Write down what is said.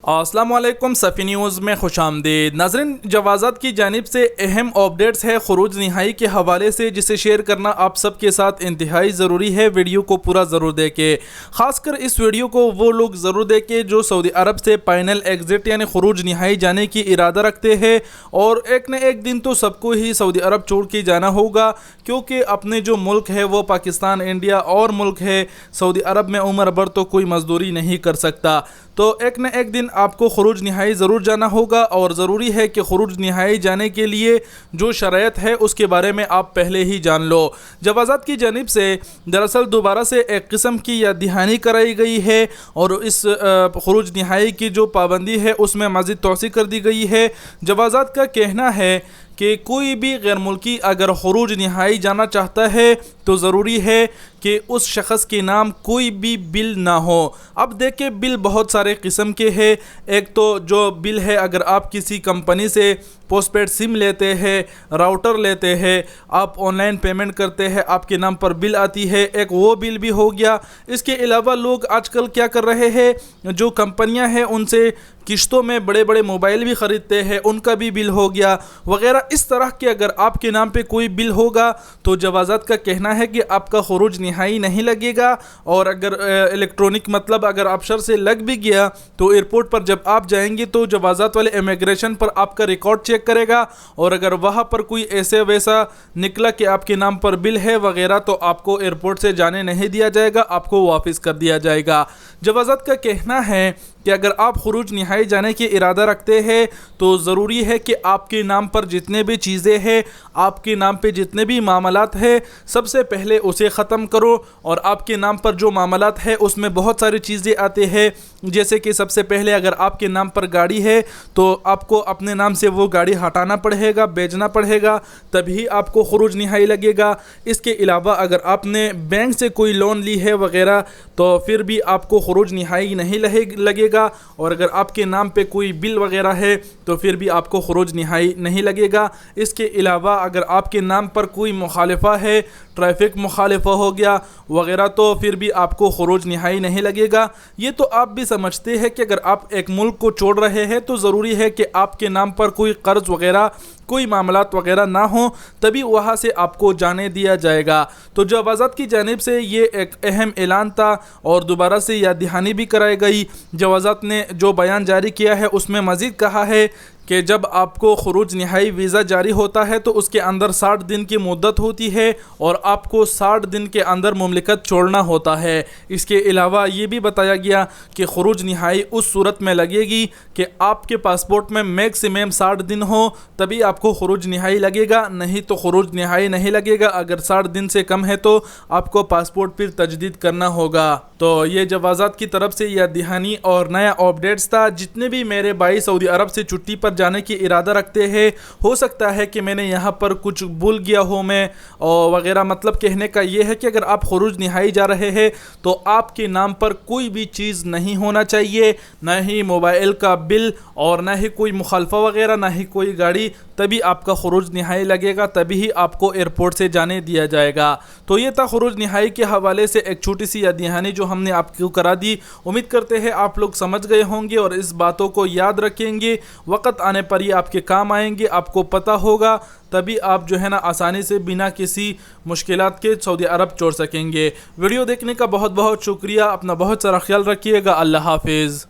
السلام علیکم صفی نیوز میں خوش آمدید ناظرین، جوازات کی جانب سے اہم اپڈیٹس ہے خروج نہائی کے حوالے سے، جسے شیئر کرنا آپ سب کے ساتھ انتہائی ضروری ہے۔ ویڈیو کو پورا ضرور دیکھیں، خاص کر اس ویڈیو کو وہ لوگ ضرور دیکھیں جو سعودی عرب سے فائنل ایگزٹ یعنی خروج نہائی جانے کی ارادہ رکھتے ہیں، اور ایک نہ ایک دن تو سب کو ہی سعودی عرب چھوڑ کے جانا ہوگا، کیونکہ اپنے جو ملک ہے وہ پاکستان، انڈیا اور ملک ہے، سعودی عرب میں عمر بھر تو کوئی مزدوری نہیں کر سکتا، تو ایک نہ ایک دن آپ کو خروج نہائی ضرور جانا ہوگا، اور ضروری ہے کہ خروج نہائی جانے کے لیے جو شرائط ہے اس کے بارے میں آپ پہلے ہی جان لو۔ جوازات کی جانب سے دراصل دوبارہ سے ایک قسم کی یاد دہانی کرائی گئی ہے، اور اس خروج نہائی کی جو پابندی ہے اس میں مزید توسیع کر دی گئی ہے۔ جوازات کا کہنا ہے کہ کوئی بھی غیر ملکی اگر خروج نہائی جانا چاہتا ہے تو ضروری ہے کہ اس شخص کے نام کوئی بھی بل نہ ہو۔ اب دیکھیں، بل بہت سارے قسم کے ہیں۔ ایک تو جو بل ہے، اگر آپ کسی کمپنی سے پوسٹ پیڈ سم لیتے ہیں، راؤٹر لیتے ہیں، آپ آن لائن پیمنٹ کرتے ہیں، آپ کے نام پر بل آتی ہے، ایک وہ بل بھی ہو گیا۔ اس کے علاوہ لوگ آج کل کیا کر رہے ہیں، جو کمپنیاں ہیں ان سے قسطوں میں بڑے بڑے موبائل بھی خریدتے ہیں، ان کا بھی بل ہو گیا وغیرہ۔ اس طرح کے اگر آپ کے نام پہ کوئی بل ہوگا تو جوازات کا کہنا ہے کہ آپ کا خروج نہائی نہیں لگے گا، اور اگر الیکٹرونک مطلب اگر آبشر سے لگ بھی گیا تو ایئرپورٹ پر جب آپ جائیں گے تو جوازات والے امیگریشن پر آپ کا ریکارڈ چیک کرے گا، اور اگر وہاں پر کوئی ایسے ویسا نکلا کہ آپ کے نام پر بل ہے وغیرہ تو آپ کو ایئرپورٹ سے جانے نہیں دیا جائے گا، آپ کو واپس کر دیا جائے گا۔ جوازات کا کہنا ہے کہ اگر آپ خروج نہائی جانے کے ارادہ رکھتے ہیں تو ضروری ہے کہ آپ کے نام پر جتنے بھی چیزیں ہیں، آپ کے نام پہ جتنے بھی معاملات ہیں، سب سے پہلے اسے ختم کرو۔ اور آپ کے نام پر جو معاملات ہیں اس میں بہت ساری چیزیں آتے ہیں، جیسے کہ سب سے پہلے اگر آپ کے نام پر گاڑی ہے تو آپ کو اپنے نام سے وہ گاڑی ہٹانا پڑے گا، بیچنا پڑے گا، تبھی آپ کو خروج نہائی لگے گا۔ اس کے علاوہ اگر آپ نے بینک سے کوئی لون لی ہے وغیرہ تو پھر بھی آپ کو خروج نہائی نہیں لگے گا، اور اگر آپ کے نام پہ کوئی بل وغیرہ ہے تو پھر بھی آپ کو خروج نہائی نہیں لگے گا۔ اس کے علاوہ اگر آپ کے نام پر کوئی مخالفہ ہے، ٹریفک مخالفہ ہو گیا وغیرہ، تو پھر بھی آپ کو خروج نہائی نہیں لگے گا۔ یہ تو آپ بھی سمجھتے ہیں کہ اگر آپ ایک ملک کو چھوڑ رہے ہیں تو ضروری ہے کہ آپ کے نام پر کوئی قرض وغیرہ، کوئی معاملات وغیرہ نہ ہوں، تبھی وہاں سے آپ کو جانے دیا جائے گا۔ تو جوازات کی جانب سے یہ ایک اہم اعلان تھا، اور دوبارہ سے یاد دہانی بھی کرائی گئی۔ جوازات نے جو بیان جاری کیا ہے اس میں مزید کہا ہے کہ جب آپ کو خروج نہائی ویزا جاری ہوتا ہے تو اس کے اندر 60 دن کی مدت ہوتی ہے، اور آپ کو 60 دن کے اندر مملکت چھوڑنا ہوتا ہے۔ اس کے علاوہ یہ بھی بتایا گیا کہ خروج نہائی اس صورت میں لگے گی کہ آپ کے پاسپورٹ میں میکسیمم 60 دن ہو، تبھی آپ کو خروج نہائی لگے گا، نہیں تو خروج نہائی نہیں لگے گا۔ اگر 60 دن سے کم ہے تو آپ کو پاسپورٹ پھر تجدید کرنا ہوگا۔ تو یہ جوازات کی طرف سے یاد دہانی اور نیا اپڈیٹس تھا۔ جتنے بھی میرے بھائی سعودی عرب سے چھٹی پر جانے کی ارادہ رکھتے ہیں، ہو سکتا ہے کہ میں نے یہاں پر کچھ بھول گیا ہوں میں اور وغیرہ، مطلب کہنے کا یہ ہے کہ اگر آپ خروج نہائی جا رہے ہیں تو آپ کے نام پر کوئی بھی چیز نہیں ہونا چاہیے، نہ ہی موبائل کا بل اور نہ ہی کوئی مخالفہ وغیرہ، نہ ہی کوئی گاڑی، تبھی آپ کا خروج نہائی لگے گا، تبھی ہی آپ کو ایئرپورٹ سے جانے دیا جائے گا۔ تو یہ تھا خروج نہائی کے حوالے سے ایک چھوٹی سی یاد دہانی جو ہم نے آپ کو کرا دی۔ امید کرتے ہیں آپ لوگ سمجھ گئے ہوں گے اور اس باتوں کو یاد رکھیں گے، وقت آنے پر یہ آپ کے کام آئیں گے، آپ کو پتہ ہوگا، تبھی آپ جو ہے نا آسانی سے بنا کسی مشکلات کے سعودی عرب چھوڑ سکیں گے۔ ویڈیو دیکھنے کا بہت بہت شکریہ، اپنا بہت سارا خیال رکھیے گا، اللہ حافظ۔